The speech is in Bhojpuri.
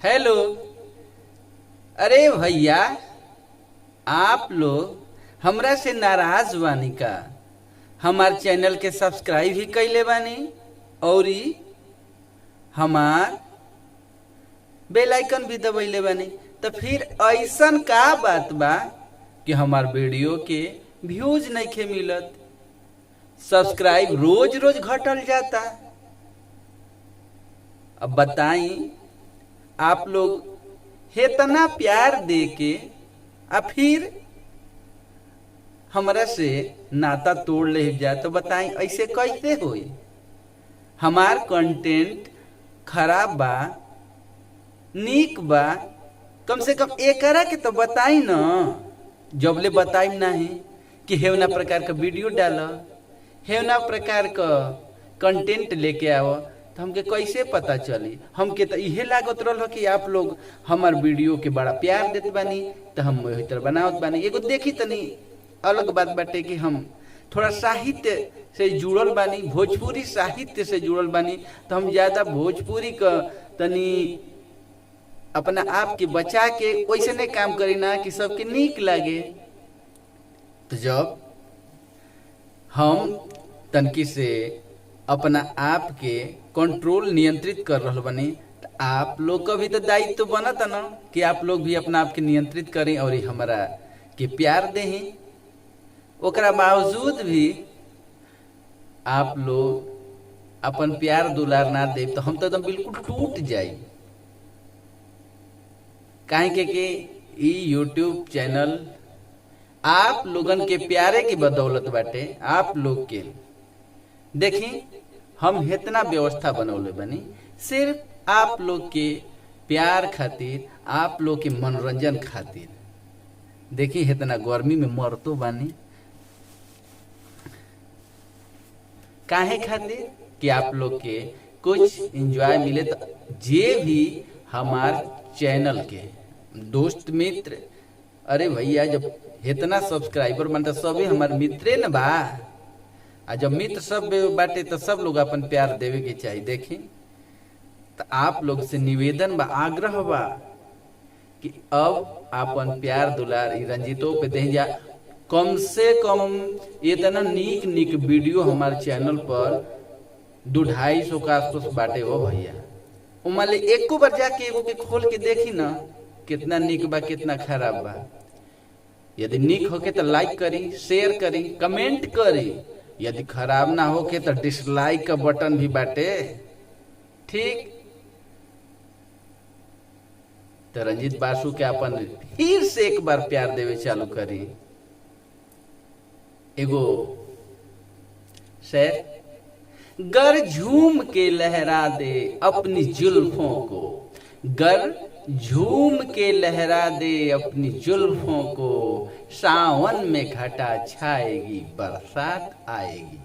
हेलो। अरे भैया, आप लोग हमरा से नाराज बानी का? हमार चैनल के सब्सक्राइब ही कैले बानी और हमार बेल आइकन भी दबैले बानी। तो फिर ऐसन का बात बा कि हमार वीडियो के व्यूज नहीं मिलत, सब्सक्राइब रोज रोज घटल जाता। अब बताई, आप लोग इतना प्यार दे के फिर हमरा से नाता तोड़ ले जाए तो बताई ऐसे कैसे होई? हमार कंटेंट खराब बा, नीक बा, कम से कम एकरा के तो बताई न। जबले बताई नहीं कि हेवना प्रकार का वीडियो डाल, हेवना प्रकार का कंटेंट लेके आओ, तो हमके कैसे पता चली? हमके तो इहे लागत रहा कि आप लोग हमार वीडियो के बड़ा प्यार देते बानी, तो हम वही तरह बनावत बानी। एगो देखी तनी अलग बात बाटे कि हम थोड़ा साहित्य से जुड़ल बानी, भोजपुरी साहित्य से जुड़ल बानी, तो हम ज्यादा भोजपुरी का तनी अपना आप के बचा के वैसे नहीं काम करी ना कि सबके नीक लागे। तो जब हम तनकी से अपना आप के कंट्रोल नियंत्रित कर रहा बनी, तो आप लोग का भी तो दायित्व तो बनता ना कि आप लोग भी अपना आप के नियंत्रित करें और हमारा के प्यार दें। ओकरा बावजूद भी आप लोग अपन प्यार दुलार ना दे तो हम तो एकदम बिल्कुल टूट जाए। काहे के ई यूट्यूब चैनल आप लोगन के प्यारे की बदौलत बाटे। आप लोग के देखी हम इतना व्यवस्था बनौले बनी सिर्फ आप लोग के प्यार खातिर, आप लोग के मनोरंजन खातिर। देखी इतना गर्मी में मरतो बानी काहे खातिर कि आप लोग के कुछ एंजॉय मिले। तो जे भी हमार चैनल के दोस्त मित्र, अरे भैया जब इतना सब्सक्राइबर बनता सभी हमारे मित्रे न बा, आ जब मित्र सब बाटे तो सब लोग अपन प्यार देवे के चाहिए। देखी तो आप लोग से निवेदन बा, आग्रह बा कि अब अपन प्यार दुलार रंजीतों पे दे जा। कम से कम इतना नीक नीक वीडियो हमारे चैनल पर 200-250 का आसपास बाटे हो भैया। उमाले एको बार जाके एगो के खोल के देखी ना कितना नीक बा कितना खराब बा। यदि नीक होके तो लाइक करी, शेयर करी, कमेंट करी। यदि खराब ना होके तो डिसलाइक का बटन भी बाटे। ठीक तो रंजीत बासु के अपन फिर से एक बार प्यार देवे चालू करी। एगो शेर, गर झूम के लहरा दे अपनी जुल्फों को, गर झूम के लहरा दे अपनी जुल्फों को, सावन में घटा छाएगी बरसात आएगी।